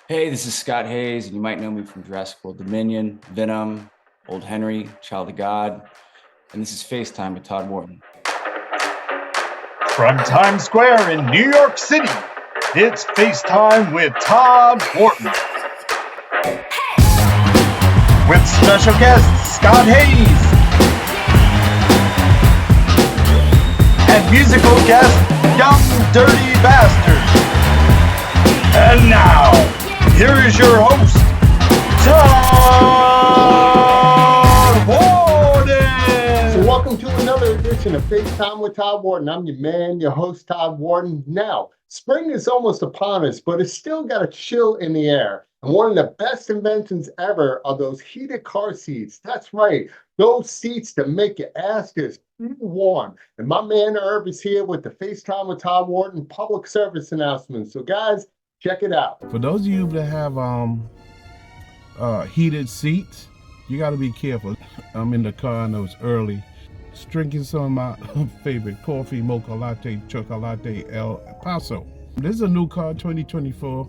Hey, this is Scott Haze, and you might know me from Jurassic World Dominion, Venom, Old Henry, Child of God, and this is FaceTime with Todd Wharton. From Times Square in New York City, it's FaceTime with Todd Wharton. With special guest Scott Haze. And musical guest Young Dirty Bastard. And now, here is your host, Todd Wharton. So welcome to another edition of FaceTime with Todd Wharton. I'm your man, your host, Todd Wharton. Now, spring is almost upon us, but it's still got a chill in the air. And one of the best inventions ever are those heated car seats. That's right, those seats that make your ass just warm. And my man Herb is here with the FaceTime with Todd Wharton public service announcement. So guys, check it out. For those of you that have heated seats, you got to be careful. I'm in the car and it was early, just drinking some of my favorite coffee, mocha latte, chocolate El Paso. This is a new car, 2024,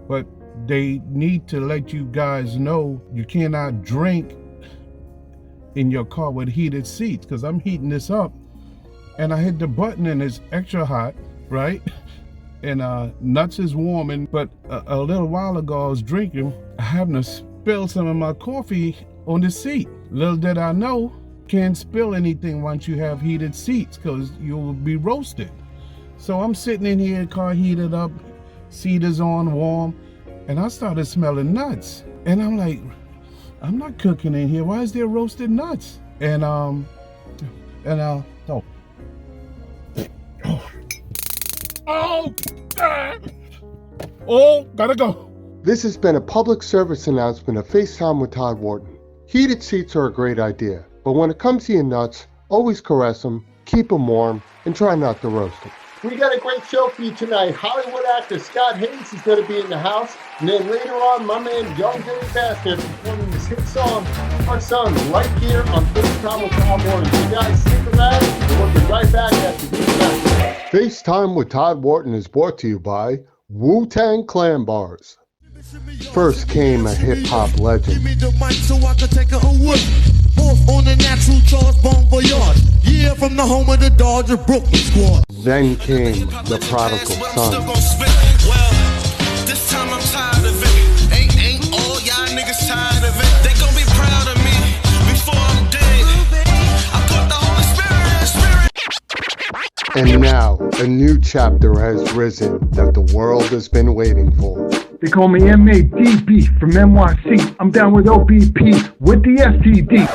but they need to let you guys know you cannot drink in your car with heated seats, because I'm heating this up and I hit the button and it's extra hot, right? And nuts is warming, but a little while ago I was drinking, I happened to spill some of my coffee on the seat. Little did I know, can't spill anything once you have heated seats, because you will be roasted. So I'm sitting in here, car heated up, seat is on, warm, and I started smelling nuts. And I'm like, I'm not cooking in here, why is there roasted nuts? And oh. Oh, gotta go. This has been a public service announcement of FaceTime with Todd Wharton. Heated seats are a great idea, but when it comes to your nuts, always caress them, keep them warm, and try not to roast them. We got a great show for you tonight. Hollywood actor Scott Haze is going to be in the house, and then later on, my man Young Dirty Bastard performing his hit song, Our Son, right here on FaceTime with Todd Wharton. So guys, stick around, and we'll be right back after these messages. FaceTime with Todd Wharton is brought to you by Wu-Tang Clan Bars. First came a hip-hop legend. Give me the mic so I can take it away. Off on the natural charge, bon voyage. Yeah, from the home of the Dodger Brooklyn squad. Then came the prodigal son. Well, this time I'm tired of it. Ain't all y'all niggas tired of it. They gon' be proud of me before I'm dead. I put the Holy Spirit. And now, a new chapter has risen that the world has been waiting for. They call me MADB from NYC. I'm down with OBP with the STD.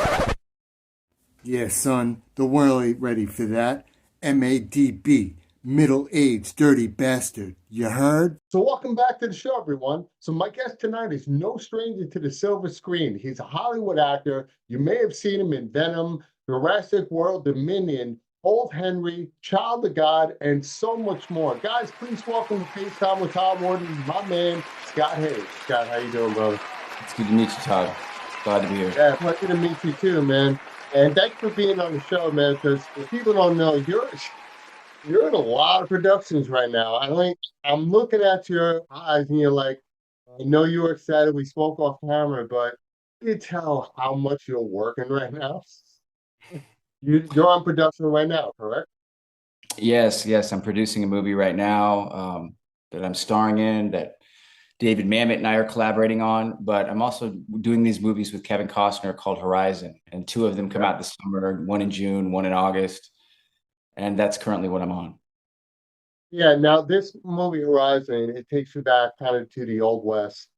Yeah, son, the world ain't ready for that. MADB, middle-aged dirty bastard. You heard? So welcome back to the show, everyone. So my guest tonight is no stranger to the silver screen. He's a Hollywood actor. You may have seen him in Venom, Jurassic World Dominion, Old Henry, Child of God, and so much more. Guys, please welcome to FaceTime with Todd Wharton, my man, Scott Haze. Scott, how you doing, brother? It's good to meet you, Todd. Glad to be here. Yeah, pleasure to meet you too, man. And thanks for being on the show, man, because if people don't know, you're in a lot of productions right now. I'm looking at your eyes and you're like, I know you were excited. We spoke off camera, but you can tell how much you're working right now. You're on production right now, correct? Yes, I'm producing a movie right now that I'm starring in, that David Mamet and I are collaborating on, but I'm also doing these movies with Kevin Costner called Horizon, and two of them come out this summer, one in June, one in August, and that's currently what I'm on. Yeah, now this movie Horizon, it takes you back kind of to the Old West.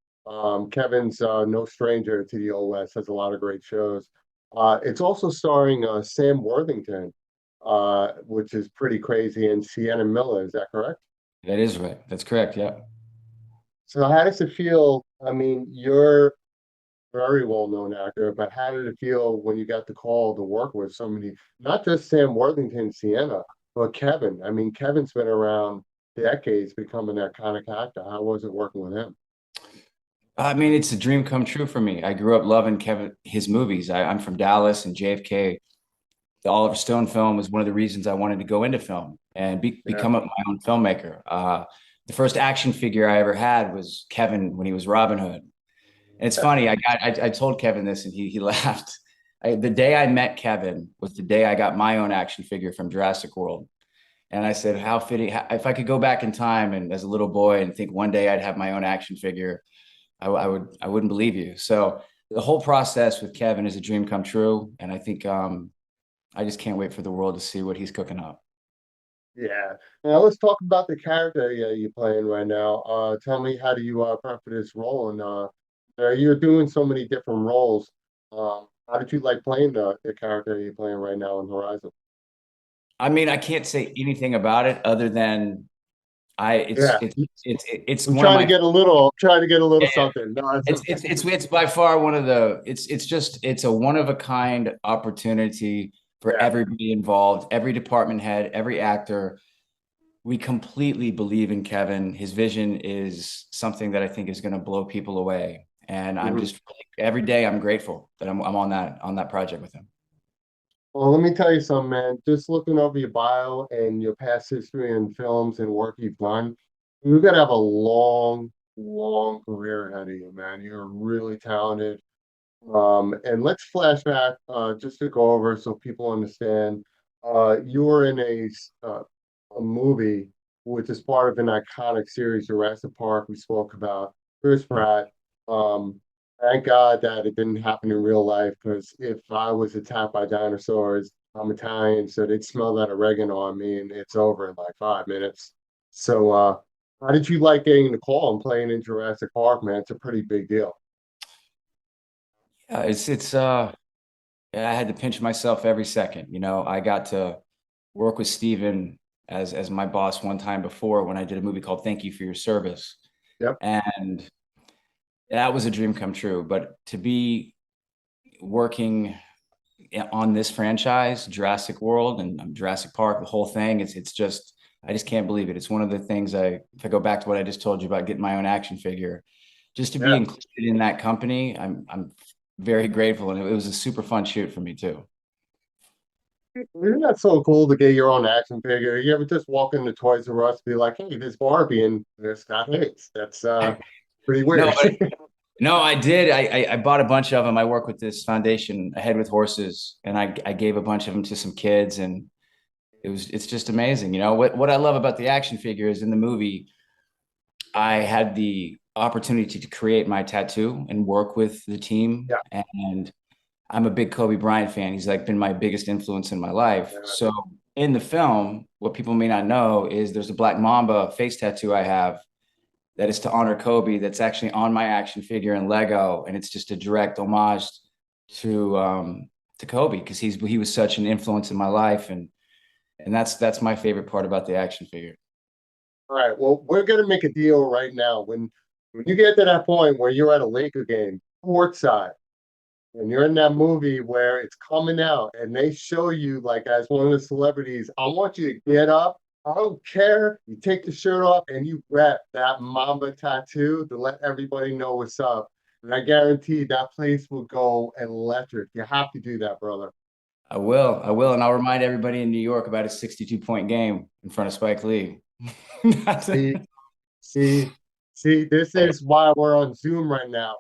Kevin's no stranger to the Old West, has a lot of great shows. It's also starring Sam Worthington, which is pretty crazy, and Sienna Miller, is that correct? That is right. That's correct, yeah. So how does it feel? I mean, you're a very well-known actor, but how did it feel when you got the call to work with so many, not just Sam Worthington, Sienna, but Kevin? I mean, Kevin's been around decades becoming an iconic actor. How was it working with him? I mean, it's a dream come true for me. I grew up loving his movies. I'm from Dallas, and JFK, the Oliver Stone film, was one of the reasons I wanted to go into film and become my own filmmaker. the first action figure I ever had was Kevin when he was Robin Hood. And it's funny, I told Kevin this and he laughed. The day I met Kevin was the day I got my own action figure from Jurassic World. And I said, how fitting, if I could go back in time and as a little boy and think one day I'd have my own action figure, I wouldn't believe you. So the whole process with Kevin is a dream come true. And I think I just can't wait for the world to see what he's cooking up. Yeah. Now let's talk about the character you're playing right now. Tell me, how do you prep for this role? And you're doing so many different roles. How did you like playing the character you're playing right now in Horizon? I mean, I can't say anything about it other than Yeah, it's I'm one of trying to my get a little, trying to get a little something. No, it's by far one of the it's a one of a kind opportunity for yeah. everybody involved, every department head, every actor. We completely believe in Kevin. His vision is something that I think is going to blow people away. And I'm Mhm. just every day I'm grateful that I'm on that project with him. Well, let me tell you something, man. Just looking over your bio and your past history in films and work you've done, you're gonna have a long, long career ahead of you, man. You're really talented. And let's flash back just to go over so people understand. You were in a movie which is part of an iconic series, Jurassic Park. We spoke about Chris Pratt. Um, thank God that it didn't happen in real life, because if I was attacked by dinosaurs, I'm Italian, so they'd smell that oregano on me and it's over in like 5 minutes. So, how did you like getting the call and playing in Jurassic Park, man? It's a pretty big deal. Yeah, I had to pinch myself every second. You know, I got to work with Steven as my boss one time before when I did a movie called Thank You for Your Service. Yep. And that was a dream come true. But to be working on this franchise, Jurassic World and Jurassic Park, the whole thing, it's just I just can't believe it. It's one of the things if I go back to what I just told you about getting my own action figure, just to be Yeah. included in that company, I'm very grateful. And it was a super fun shoot for me too. Isn't that so cool to get your own action figure? You ever just walk into Toys R Us, be like, "Hey, there's Barbie and there's Scott Haze." That's pretty No, weird. no, I did. I bought a bunch of them. I work with this foundation, Ahead with Horses, and I gave a bunch of them to some kids, and it's just amazing. You know what I love about the action figure is in the movie, I had the opportunity to create my tattoo and work with the team, Yeah. and I'm a big Kobe Bryant fan. He's like been my biggest influence in my life. Yeah. So in the film, what people may not know is there's a Black Mamba face tattoo I have that is to honor Kobe. That's actually on my action figure in Lego, and it's just a direct homage to Kobe because he was such an influence in my life, and that's my favorite part about the action figure. All right. Well, we're gonna make a deal right now. When you get to that point where you're at a Laker game, courtside, and you're in that movie where it's coming out and they show you like as one of the celebrities, I want you to get up. I don't care. You take the shirt off and you rep that Mamba tattoo to let everybody know what's up. And I guarantee that place will go electric. You have to do that, brother. I will, and I'll remind everybody in New York about his 62-point game in front of Spike Lee. See, see, see, this is why we're on Zoom right now.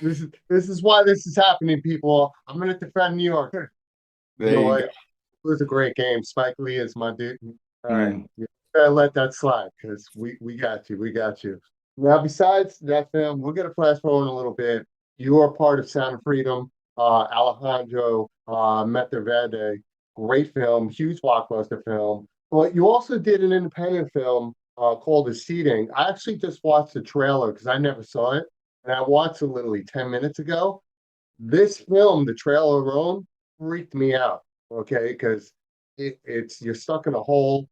This is why this is happening, people. I'm gonna defend New York. There you It was a great game. Spike Lee is my dude. All right. go. You gotta let that slide because we got you. We got you. Now, besides that film, we're gonna flash forward a little bit. You are part of Sound of Freedom, Alejandro, Verde. Great film, huge blockbuster film. But you also did an independent film called The Seating. I actually just watched the trailer because I never saw it. And I watched it literally 10 minutes ago. This film, the trailer alone, freaked me out. Okay, because it's you're stuck in a hole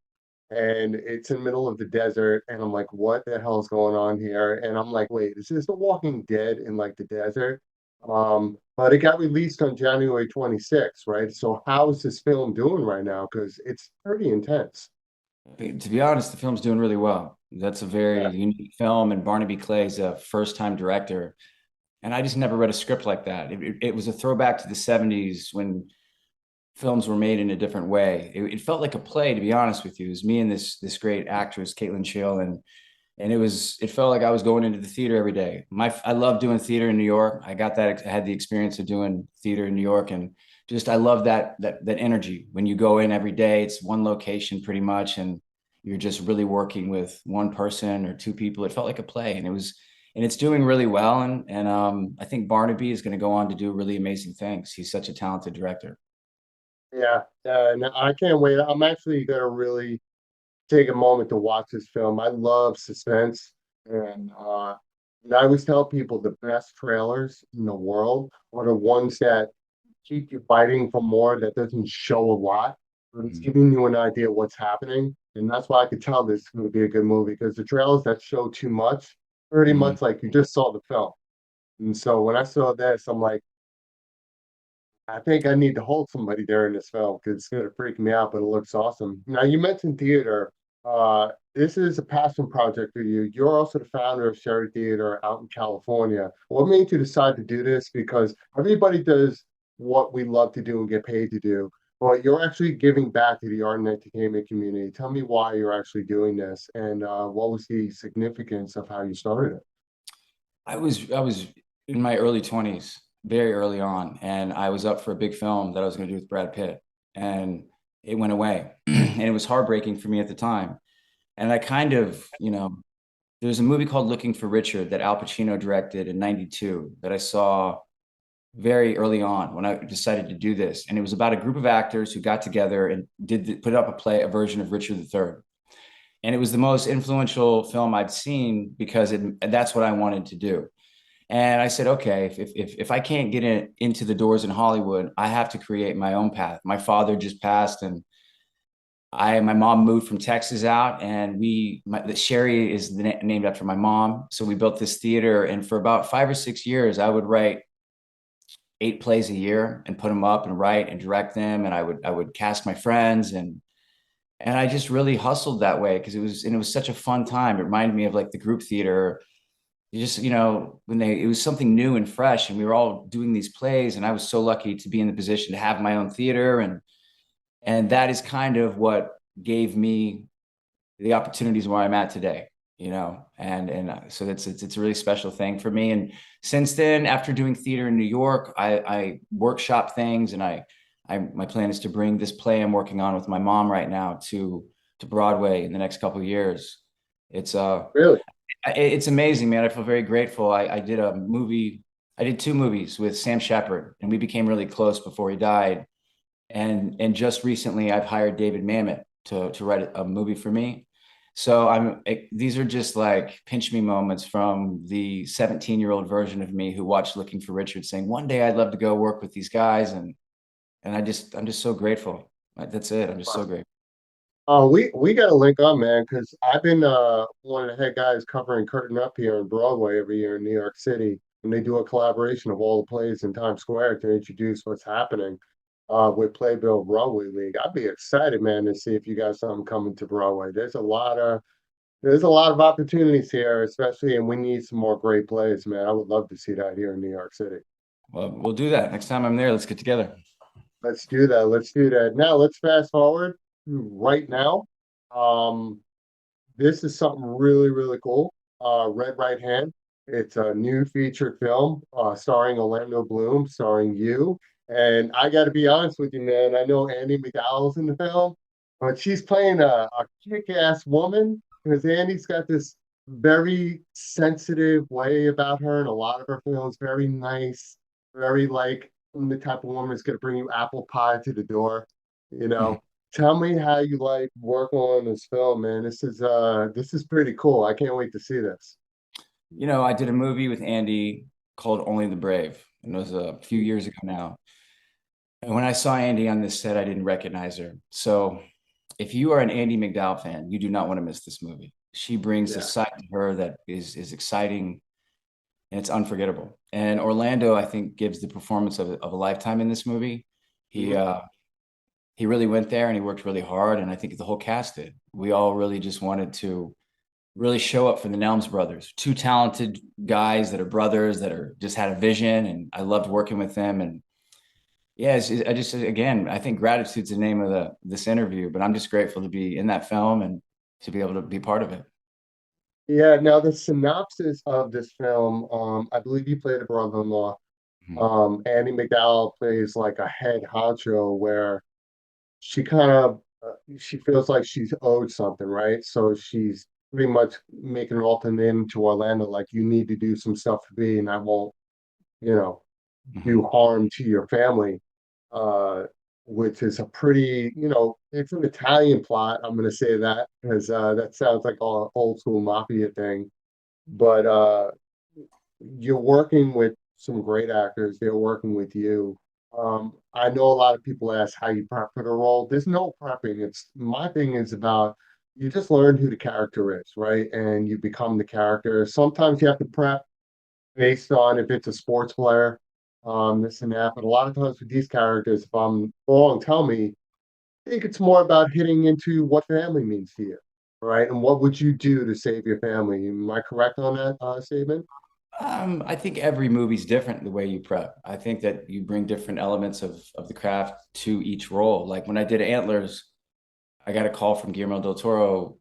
and it's in the middle of the desert, and I'm like, what the hell is going on here? And I'm like, wait, is this The Walking Dead in like the desert? But it got released on January 26th, right? So how is this film doing right now? Because it's pretty intense. To be honest, the film's doing really well. That's a very Yeah. unique film, and Barnaby Clay's a first-time director. And I just never read a script like that. It was a throwback to the 70s when films were made in a different way. It felt like a play, to be honest with you. It was me and this great actress, Caitlin Schill, and it felt like I was going into the theater every day. I love doing theater in New York. I had the experience of doing theater in New York, and just I love that energy when you go in every day. It's one location pretty much, and you're just really working with one person or two people. It felt like a play, and it's doing really well. And I think Barnaby is going to go on to do really amazing things. He's such a talented director. Yeah, and I can't wait. I'm actually gonna really take a moment to watch this film. I love suspense, and I always tell people the best trailers in the world are the ones that keep you fighting for more, that doesn't show a lot, but it's giving you an idea of what's happening. And that's why I could tell this would be a good movie, because the trailers that show too much, pretty Mhm. much like you just saw the film. And so when I saw this, I'm like, I think I need to hold somebody there in this film because it's gonna freak me out, but it looks awesome. Now you mentioned theater. This is a passion project for you. You're also the founder of Sherry Theater out in California. What made you decide to do this? Because everybody does what we love to do and get paid to do, but you're actually giving back to the art and entertainment community. Tell me why you're actually doing this, and what was the significance of how you started it? I was in my early 20s, very early on, and I was up for a big film that I was going to do with Brad Pitt, and it went away, and it was heartbreaking for me at the time. And I kind of, there's a movie called Looking for Richard that Al Pacino directed in '92 that I saw very early on when I decided to do this, and it was about a group of actors who got together and put up a version of Richard III. And it was the most influential film I've seen because that's what I wanted to do. And I said, okay, if I can't get into the doors in Hollywood, I have to create my own path. My father just passed, and my mom moved from Texas out, and the Sherry is named after my mom. So we built this theater, and for about 5 or 6 years, I would write 8 plays a year and put them up and write and direct them, and I would cast my friends, and I just really hustled that way because it was such a fun time. It reminded me of like the group theater. When it was something new and fresh, and we were all doing these plays, and I was so lucky to be in the position to have my own theater, and that is kind of what gave me the opportunities where I'm at today. So it's a really special thing for me. And since then, after doing theater in New York, I workshop things, and my plan is to bring this play I'm working on with my mom right now to Broadway in the next couple of years. It's Really? it's amazing, man. I feel very grateful. I did 2 movies with Sam Shepard, and we became really close before he died. And just recently, I've hired David Mamet to write a movie for me. So these are just like pinch me moments from the 17-year-old version of me who watched Looking for Richard, saying one day I'd love to go work with these guys, and I'm just so grateful. That's it. I'm just so grateful. We got to link up, man, because I've been one of the head guys covering Curtain Up here in Broadway every year in New York City, and they do a collaboration of all the plays in Times Square to introduce what's happening with Playbill Broadway League. I'd be excited, man, to see if you got something coming to Broadway. There's a lot of opportunities here, especially, and we need some more great plays, man. I would love to see that here in New York City. Well, we'll do that next time I'm there. Let's get together. Let's do that. Let's do that. Now let's fast forward to right now. Um, This is something really, really cool. Red Right Hand. It's a new feature film starring Orlando Bloom, starring you. And I got to be honest with you, man. I know Andie McDowell's in the film, but she's playing a kick-ass woman because Andy's got this very sensitive way about her in a lot of her films. Very nice, very like the type of woman that's going to bring you apple pie to the door, you know. Tell me how you like working on this film, man. This is pretty cool. I can't wait to see this. I did a movie with Andy called Only the Brave, and it was a few years ago now. And when I saw Andy on this set, I didn't recognize her. So if you are an Andie McDowell fan, you do not want to miss this movie. She brings a Yeah. side to her that is exciting, and it's unforgettable. And Orlando, I think, gives the performance of a lifetime in this movie. He Mhm. uh, he really went there, and he worked really hard, and I think the whole cast did. We all really just wanted to really show up for the Nelms brothers, 2 talented guys that are brothers that are just had a vision, and I loved working with them. And I just, again, I think gratitude's the name of this interview, but I'm just grateful to be in that film and to be able to be part of it. Yeah, now the synopsis of this film, I believe you played a brother-in-law. Andie McDowell plays like a head honcho where she kind of she feels like she's owed something, right? So she's pretty much making an ultimatum to Orlando, like you need to do some stuff for me, and I won't, you know, do harm to your family. Uh, which is a pretty, it's an Italian plot. I'm going to say that because that sounds like an old school mafia thing. But you're working with some great actors. They're working with you. I know a lot of people ask how you prep for the role. There's no prepping. It's my thing is about you just learn who the character is, right? And you become the character. Sometimes you have to prep based on if it's a sports player, this and that. But a lot of times with these characters, if I'm wrong, tell me. I think it's more about hitting into what family means to you, right? And what would you do to save your family? Am I correct on that statement? I think every movie's different the way you prep. I think that you bring different elements of the craft to each role. Like when I did Antlers, I got a call from Guillermo del Toro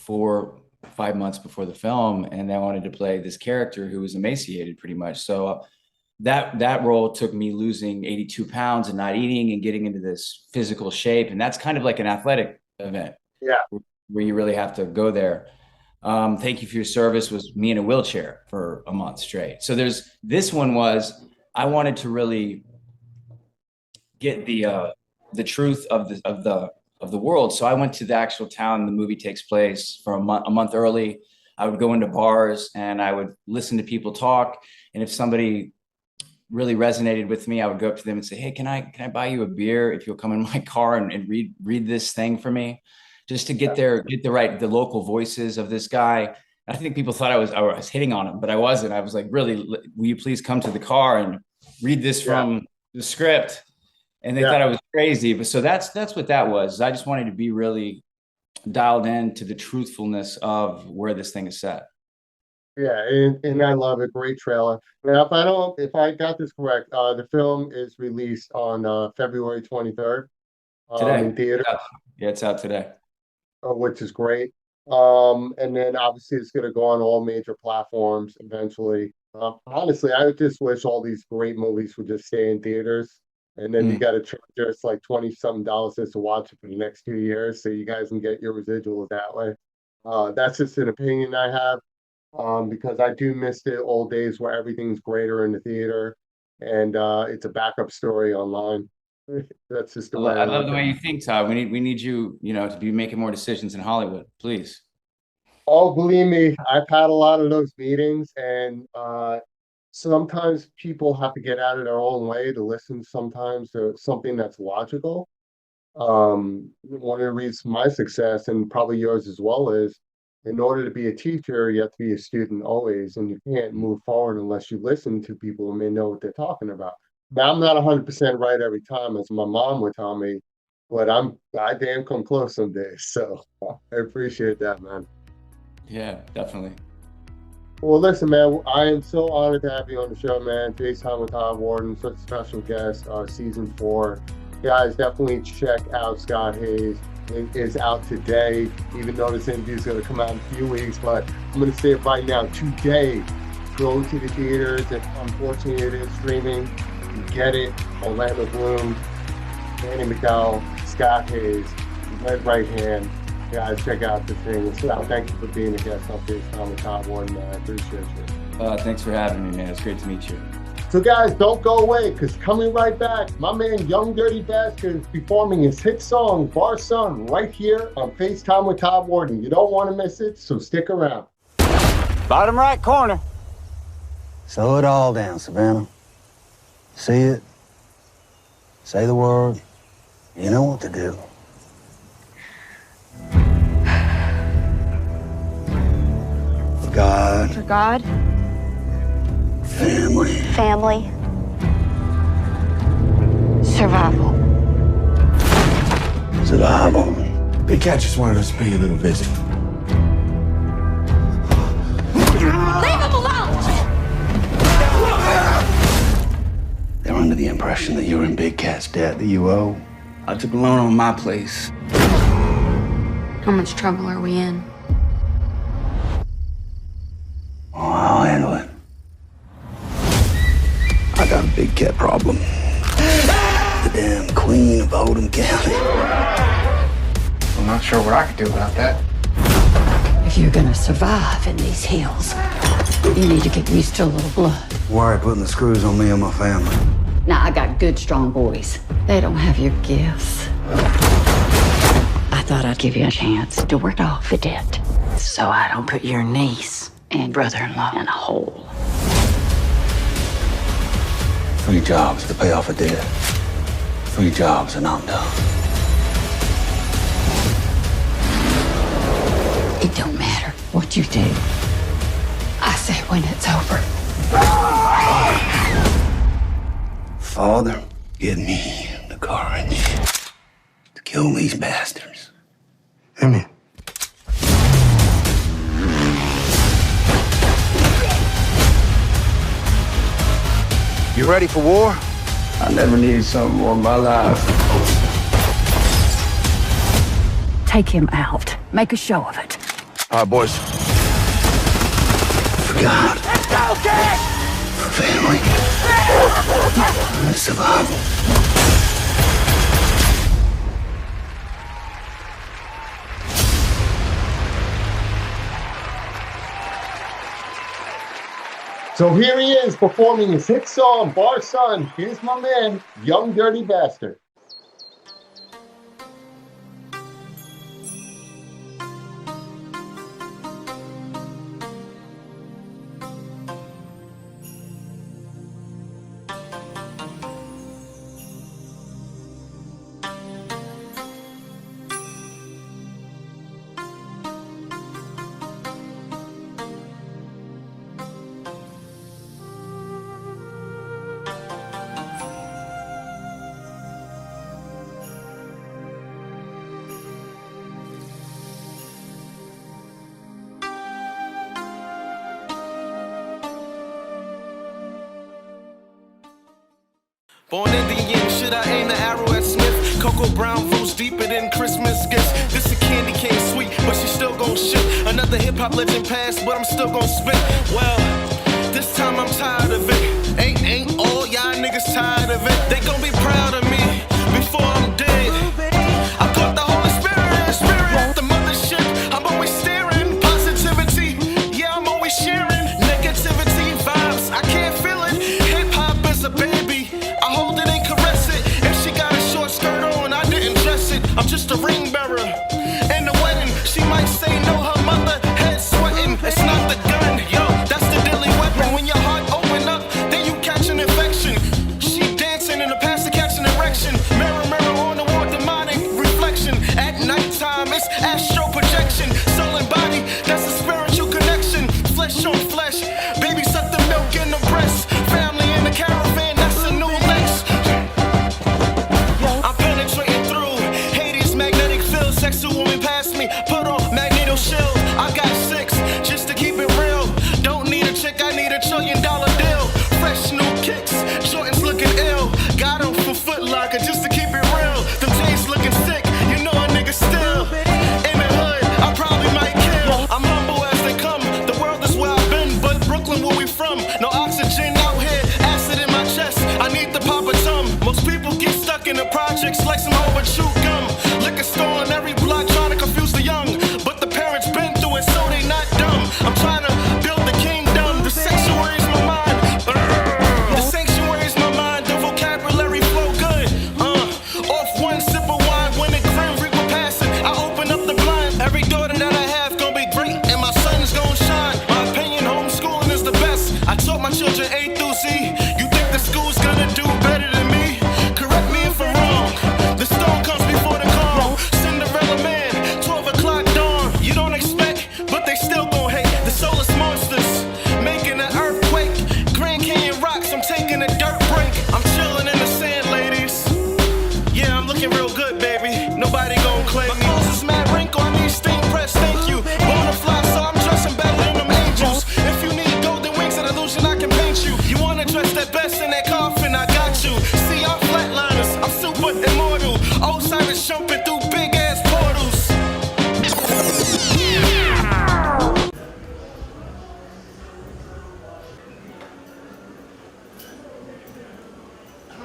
4-5 months before the film, and they wanted to play this character who was emaciated pretty much. So that role took me losing 82 pounds and not eating and getting into this physical shape. And that's kind of like an athletic event. Yeah. Where you really have to go there. Thank You for Your Service was me in a wheelchair for a month straight. So this one was, I wanted to really get the truth of the world. So I went to the actual town the movie takes place for a month early. I would go into bars and I would listen to people talk. And if somebody really resonated with me, I would go up to them and say, hey, can I buy you a beer if you'll come in my car and read this thing for me? Just to get the local voices of this guy. I think people thought I was hitting on him, but I wasn't. I was like, really, will you please come to the car and read this from the script? And they thought I was crazy. But so that's what that was. I just wanted to be really dialed in to the truthfulness of where this thing is set. Yeah, and I love it. Great trailer. Now, if I got this correct, the film is released on February 23rd Today. in theater. Yeah, it's out today. Which is great. And then obviously it's going to go on all major platforms eventually. Honestly, I just wish all these great movies would just stay in theaters, and then you got to charge us like $20-something just to watch it for the next 2 years, so you guys can get your residuals that way. That's just an opinion I have, because I do miss the old days where everything's greater in the theater, and it's a backup story online. That's just the way I love the way you think, Todd. We need you, to be making more decisions in Hollywood, please. Oh, believe me, I've had a lot of those meetings, and sometimes people have to get out of their own way to listen sometimes to something that's logical. One of the reasons for my success, and probably yours as well, is in order to be a teacher, you have to be a student always, and you can't move forward unless you listen to people who may know what they're talking about. Now, I'm not 100% right every time, as my mom would tell me, but I damn come close some days. So I appreciate that, man. Yeah, definitely. Well, listen, man, I am so honored to have you on the show, man. FaceTime with Todd Wharton, such a special guest, season 4. Guys, definitely check out Scott Haze. It is out today, even though this interview is going to come out in a few weeks, but I'm going to say it right now. Today, go to the theaters. If unfortunately it is streaming, you get it. Orlando Bloom, Andie McDowell, Scott Haze, Red Right Hand. Guys, check out the thing. Scott, thank you for being a guest on FaceTime with Todd Wharton, man. I appreciate you. Thanks for having me, man. It's great to meet you. So, guys, don't go away, because coming right back, my man Young Dirty Bastard is performing his hit song, Bar Son, right here on FaceTime with Todd Wharton. You don't want to miss it, so stick around. Bottom right corner. Slow it all down, Savannah. See it. Say the word. You know what to do. For God. For God. Family. Family. Survival. Survival. Big Cat just wanted us to pay you a little visit. Leave him alone! They're under the impression impression that you're in Big Cat's debt that you owe. I took a loan on my place. How much trouble are we in? Oh, I'll handle it. I got a Big Cat problem. The damn queen of Oldham County. I'm not sure what I could do about that. If you're gonna survive in these hills, you need to get used to a little blood. Why are you putting the screws on me and my family? Now, I got good, strong boys. They don't have your gifts. I thought I'd give you a chance to work off the debt so I don't put your niece and brother-in-law in a hole. 3 jobs to pay off a debt. 3 jobs and I'm done. It don't matter what you do. I say when it's over. Father, give me the courage to kill these bastards. Amen. You ready for war? I never needed something more in my life. Take him out. Make a show of it. All right, boys. For God. Let's go, kid! For family. For survival. So here he is performing his hit song, Bar Son. Here's my man, Young Dirty Bastard. Born Indian, should I aim the arrow at Smith? Cocoa Brown roots deeper than Christmas gifts. This a candy cane sweet, but she still gon' shit. Another hip-hop legend passed, but I'm still gon' spit. Well, this time I'm tired of it. Ain't all y'all niggas tired of it? They gon' be proud of me before I'm dead. I caught the Holy Spirit, the mothership. I'm always staring, positivity. Yeah, I'm always sharing negativity, vibes. I can't feel it. Hip-hop is a baby. I hold it and caress it. If she got a short skirt on, I didn't dress it. I'm just a ring bearer. In the wedding, she might say no, her mother head sweating. It's not the gun, yo, that's the deadly weapon. When your heart open up, then you catch an infection. She dancing in the past to catch an erection. Mirror, mirror on the wall, the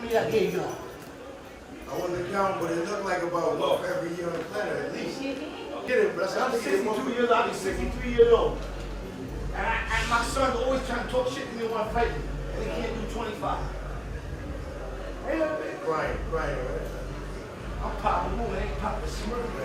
many I gave y'all? I wasn't count, but it looked like about one for every year on the planet at least. Get it, bro. I'm 62 years old. I'll be 63 years old. And my son's always trying to talk shit to me and want to fight me. And he can't do 25. Hey, Crying, right? I'm popping moon, ain't popping smurf.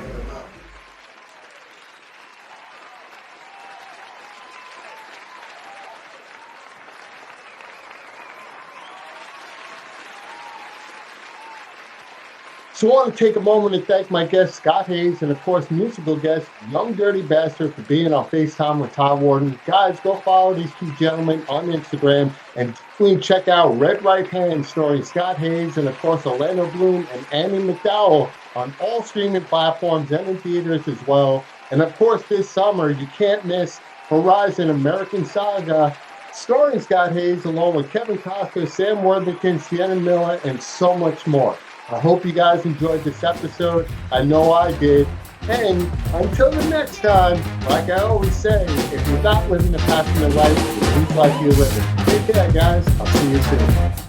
So I want to take a moment to thank my guest, Scott Haze, and of course, musical guest, Young Dirty Bastard, for being on FaceTime with Todd Wharton. Guys, go follow these two gentlemen on Instagram and definitely check out Red Right Hand, starring Scott Haze, and of course, Orlando Bloom and Andie McDowell on all streaming platforms and in theaters as well. And of course, this summer, you can't miss Horizon American Saga, starring Scott Haze, along with Kevin Costner, Sam Worthington, Sienna Miller, and so much more. I hope you guys enjoyed this episode. I know I did. And until the next time, like I always say, if you're not living a passionate life, it looks like you're living. Take care, guys. I'll see you soon.